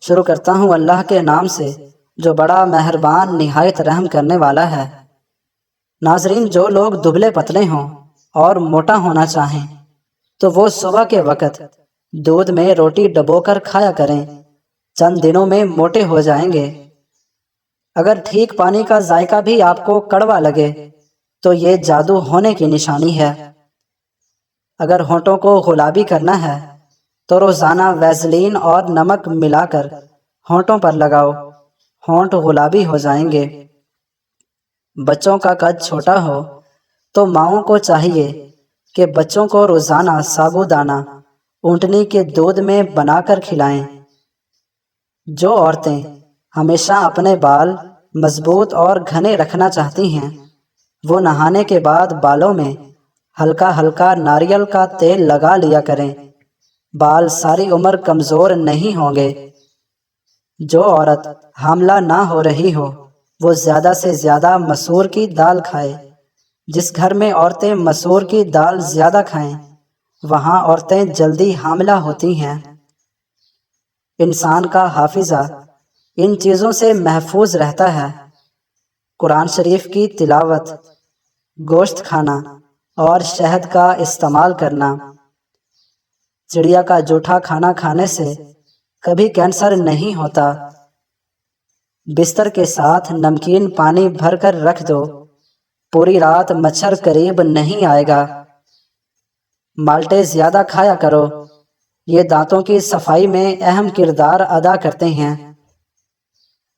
شروع کرتا ہوں اللہ کے نام سے جو بڑا مہربان نہایت رحم کرنے والا ہے۔ ناظرین، جو لوگ دبلے پتلے ہوں اور موٹا ہونا چاہیں تو وہ صبح کے وقت دودھ میں روٹی ڈبو کر کھایا کریں، چند دنوں میں موٹے ہو جائیں گے۔ اگر ٹھیک پانی کا ذائقہ بھی آپ کو کڑوا لگے تو یہ جادو ہونے کی نشانی ہے۔ اگر ہونٹوں کو گلابی کرنا ہے تو روزانہ ویزلین اور نمک ملا کر ہونٹوں پر لگاؤ، ہونٹ گلابی ہو جائیں گے۔ بچوں کا قد چھوٹا ہو تو ماؤں کو چاہیے کہ بچوں کو روزانہ سابودانہ اونٹنی کے دودھ میں بنا کر کھلائیں۔ جو عورتیں ہمیشہ اپنے بال مضبوط اور گھنے رکھنا چاہتی ہیں وہ نہانے کے بعد بالوں میں ہلکا ہلکا ناریل کا تیل لگا لیا کریں، بال ساری عمر کمزور نہیں ہوں گے۔ جو عورت حاملہ نہ ہو رہی ہو وہ زیادہ سے زیادہ مسور کی دال کھائے۔ جس گھر میں عورتیں مسور کی دال زیادہ کھائیں وہاں عورتیں جلدی حاملہ ہوتی ہیں۔ انسان کا حافظہ ان چیزوں سے محفوظ رہتا ہے: قرآن شریف کی تلاوت، گوشت کھانا اور شہد کا استعمال کرنا۔ چڑیا کا جوٹھا کھانا کھانے سے کبھی کینسر نہیں ہوتا۔ بستر کے ساتھ نمکین پانی بھر کر رکھ دو، پوری رات مچھر قریب نہیں آئے گا۔ مالٹے زیادہ کھایا کرو، یہ دانتوں کی صفائی میں اہم کردار ادا کرتے ہیں۔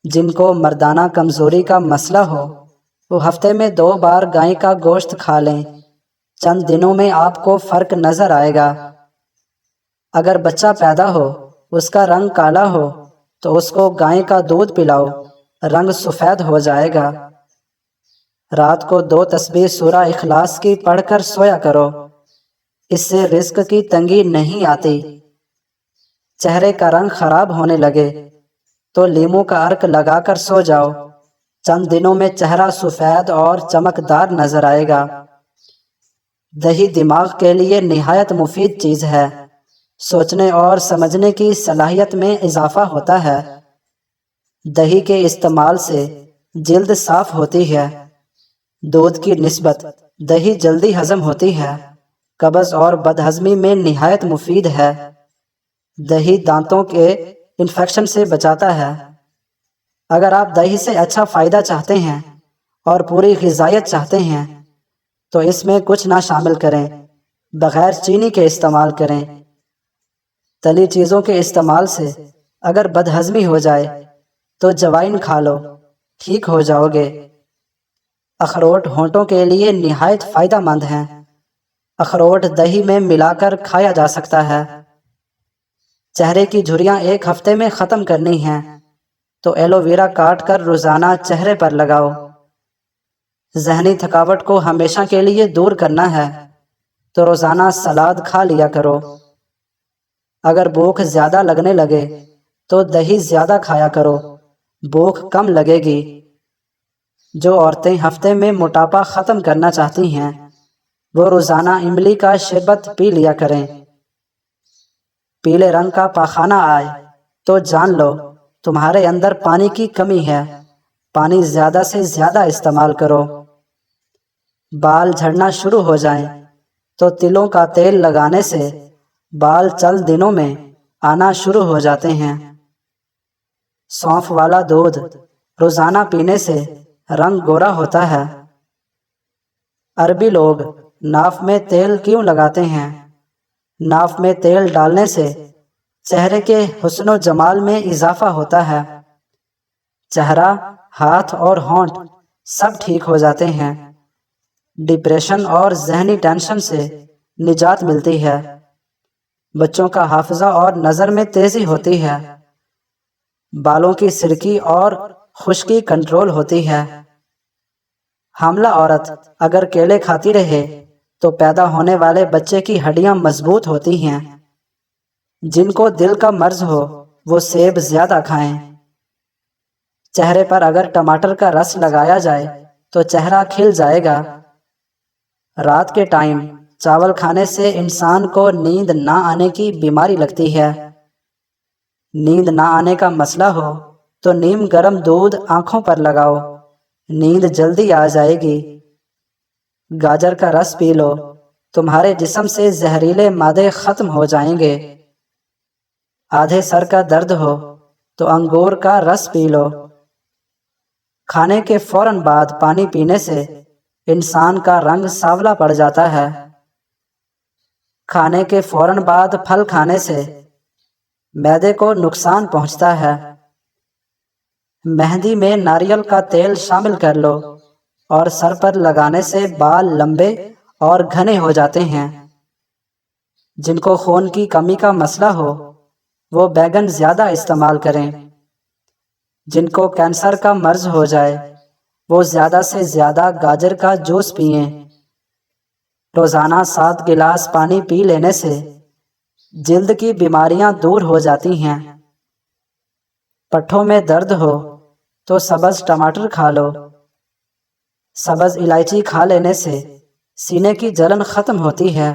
جن کو مردانہ کمزوری کا مسئلہ ہو وہ ہفتے میں 2 بار گائے کا گوشت کھا لیں، چند دنوں میں آپ کو فرق نظر آئے گا۔ اگر بچہ پیدا ہو اس کا رنگ کالا ہو تو اس کو گائے کا دودھ پلاؤ، رنگ سفید ہو جائے گا۔ رات کو 2 تسبیح سورہ اخلاص کی پڑھ کر سویا کرو، اس سے رزق کی تنگی نہیں آتی۔ چہرے کا رنگ خراب ہونے لگے تو لیموں کا عرق لگا کر سو جاؤ، چند دنوں میں چہرہ سفید اور چمکدار نظر آئے گا۔ دہی دماغ کے لیے نہایت مفید چیز ہے، سوچنے اور سمجھنے کی صلاحیت میں اضافہ ہوتا ہے۔ دہی کے استعمال سے جلد صاف ہوتی ہے۔ دودھ کی نسبت دہی جلدی ہضم ہوتی ہے، قبض اور بدہضمی میں نہایت مفید ہے۔ دہی دانتوں کے انفیکشن سے بچاتا ہے۔ اگر آپ دہی سے اچھا فائدہ چاہتے ہیں اور پوری غذائیت چاہتے ہیں تو اس میں کچھ نہ شامل کریں، بغیر چینی کے استعمال کریں۔ تلی چیزوں کے استعمال سے اگر بدہضمی ہو جائے تو جوائن کھا لو، ٹھیک ہو جاؤ گے۔ اخروٹ ہونٹوں کے لیے نہایت فائدہ مند ہیں۔ اخروٹ دہی میں ملا کر کھایا جا سکتا ہے۔ چہرے کی جھریاں 1 ہفتے میں ختم کرنی ہیں تو ایلو ویرا کاٹ کر روزانہ چہرے پر لگاؤ۔ ذہنی تھکاوٹ کو ہمیشہ کے لیے دور کرنا ہے تو روزانہ سلاد کھا لیا کرو۔ اگر بھوک زیادہ لگنے لگے تو دہی زیادہ کھایا کرو، بھوک کم لگے گی۔ جو عورتیں ہفتے میں موٹاپا ختم کرنا چاہتی ہیں وہ روزانہ املی کا شربت پی لیا کریں۔ پیلے رنگ کا پاخانہ آئے تو جان لو تمہارے اندر پانی کی کمی ہے، پانی زیادہ سے زیادہ استعمال کرو۔ بال جھڑنا شروع ہو جائیں تو تلوں کا تیل لگانے سے بال چند دنوں میں آنا شروع ہو جاتے ہیں۔ سونف والا دودھ روزانہ پینے سے رنگ گورا ہوتا ہے۔ عربی لوگ ناف میں تیل کیوں لگاتے ہیں؟ ناف میں تیل ڈالنے سے چہرے کے حسن و جمال میں اضافہ ہوتا ہے۔ چہرہ، ہاتھ اور ہونٹ سب ٹھیک ہو جاتے ہیں۔ ڈپریشن اور ذہنی ٹینشن سے نجات ملتی ہے۔ بچوں کا حافظہ اور نظر میں تیزی ہوتی ہے۔ بالوں کی سرکی اور خشکی کنٹرول ہوتی ہے۔ حاملہ عورت اگر کیلے کھاتی رہے تو پیدا ہونے والے بچے کی ہڈیاں مضبوط ہوتی ہیں۔ جن کو دل کا مرض ہو وہ سیب زیادہ کھائیں۔ چہرے پر اگر ٹماٹر کا رس لگایا جائے تو چہرہ کھل جائے گا۔ رات کے ٹائم چاول کھانے سے انسان کو نیند نہ آنے کی بیماری لگتی ہے۔ نیند نہ آنے کا مسئلہ ہو تو نیم گرم دودھ آنکھوں پر لگاؤ، نیند جلدی آ جائے گی۔ گاجر کا رس پی لو، تمہارے جسم سے زہریلے مادے ختم ہو جائیں گے۔ آدھے سر کا درد ہو تو انگور کا رس پی لو۔ کھانے کے فوراً بعد پانی پینے سے انسان کا رنگ سانولا پڑ جاتا ہے۔ کھانے کے فوراً بعد پھل کھانے سے معدے کو نقصان پہنچتا ہے۔ مہندی میں ناریل کا تیل شامل کر لو اور سر پر لگانے سے بال لمبے اور گھنے ہو جاتے ہیں۔ جن کو خون کی کمی کا مسئلہ ہو وہ بیگن زیادہ استعمال کریں۔ جن کو کینسر کا مرض ہو جائے وہ زیادہ سے زیادہ گاجر کا جوس پئیں۔ روزانہ 7 گلاس پانی پی لینے سے جلد کی بیماریاں دور ہو جاتی ہیں۔ پٹھوں میں درد ہو تو سبز ٹماٹر کھا لو۔ سبز الائچی کھا لینے سے سینے کی جلن ختم ہوتی ہے۔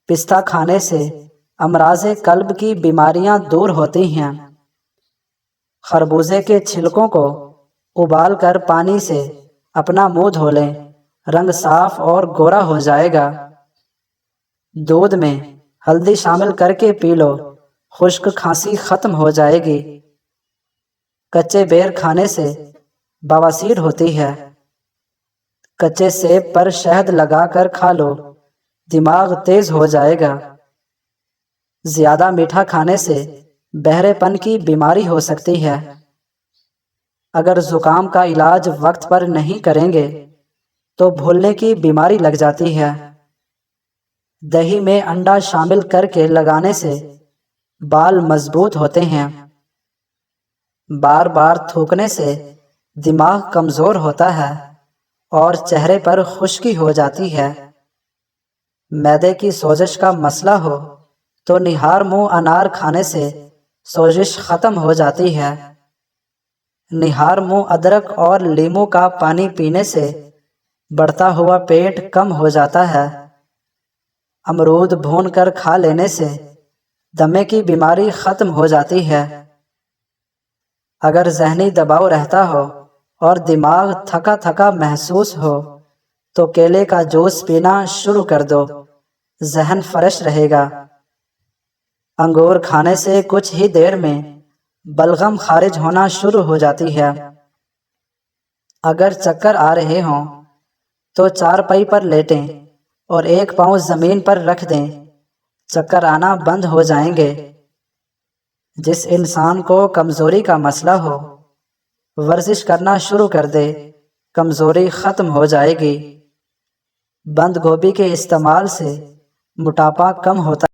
پستہ کھانے سے امراض قلب کی بیماریاں دور ہوتی ہیں۔ خربوزے کے چھلکوں کو ابال کر پانی سے اپنا منہ دھو لیں، رنگ صاف اور گورا ہو جائے گا۔ دودھ میں ہلدی شامل کر کے پی لو، خشک کھانسی ختم ہو جائے گی۔ کچے بیر کھانے سے بواسیر ہوتی ہے۔ کچے سیب پر شہد لگا کر کھا لو، دماغ تیز ہو جائے گا۔ زیادہ میٹھا کھانے سے بہرے پن کی بیماری ہو سکتی ہے۔ اگر زکام کا علاج وقت پر نہیں کریں گے تو بھولنے کی بیماری لگ جاتی ہے۔ دہی میں انڈا شامل کر کے لگانے سے بال مضبوط ہوتے ہیں۔ بار بار تھوکنے سے دماغ کمزور ہوتا ہے اور چہرے پر خشکی ہو جاتی ہے۔ معدے کی سوزش کا مسئلہ ہو تو نہار منہ انار کھانے سے سوزش ختم ہو جاتی ہے۔ نہار منہ ادرک اور لیموں کا پانی پینے سے بڑھتا ہوا پیٹ کم ہو جاتا ہے۔ امرود بھون کر کھا لینے سے دمے کی بیماری ختم ہو جاتی ہے۔ اگر ذہنی دباؤ رہتا ہو اور دماغ تھکا تھکا محسوس ہو تو کیلے کا جوس پینا شروع کر دو، ذہن فریش رہے گا۔ انگور کھانے سے کچھ ہی دیر میں بلغم خارج ہونا شروع ہو جاتی ہے۔ اگر چکر آ رہے ہوں تو چارپائی پر لیٹیں اور ایک پاؤں زمین پر رکھ دیں، چکر آنا بند ہو جائیں گے۔ جس انسان کو کمزوری کا مسئلہ ہو ورزش کرنا شروع کر دے، کمزوری ختم ہو جائے گی۔ بند گوبھی کے استعمال سے موٹاپا کم ہوتا ہے۔